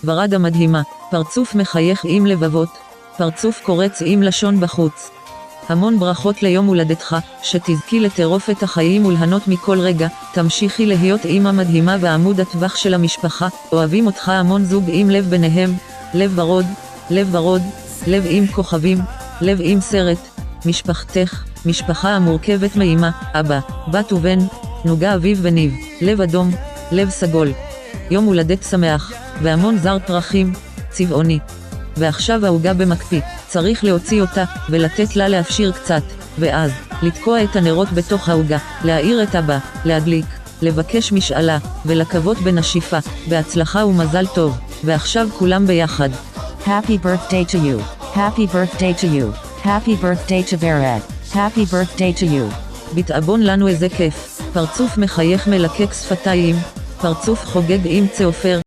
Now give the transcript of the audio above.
ברדה מדהימה, פרצוף מחייך עם לבבות, פרצוף קורץ עם לשון בחוץ. המון ברכות ליום הולדתך, שתזכי לטרוף את החיים ולהנות מכל רגע, תמשיכי להיות אמא מדהימה ועמוד הטווח של המשפחה, אוהבים אותך המון זוג עם לב ביניהם, לב ורוד, לב ורוד, לב עם כוכבים, לב עם סרט, משפחתך, משפחה המורכבת מאמא, אבא, בת ובן, נוגה אביב וניב, לב אדום, לב סגול. יום הולדת שמח, והמון זר פרחים, צבעוני. ועכשיו העוגה במקפיא, צריך להוציא אותה, ולתת לה להפשיר קצת, ואז, לתקוע את הנרות בתוך העוגה, להאיר את אבא, להדליק, לבקש משאלה, ולקוות בנשיפה, בהצלחה ומזל טוב, ועכשיו כולם ביחד. Happy birthday to you. Happy birthday to you. Happy birthday to Vered. Happy birthday to you. בתאבון לנו איזה כיף, פרצוף מחייך מלקק שפתיים, פרצוף חוגג עם צעופר,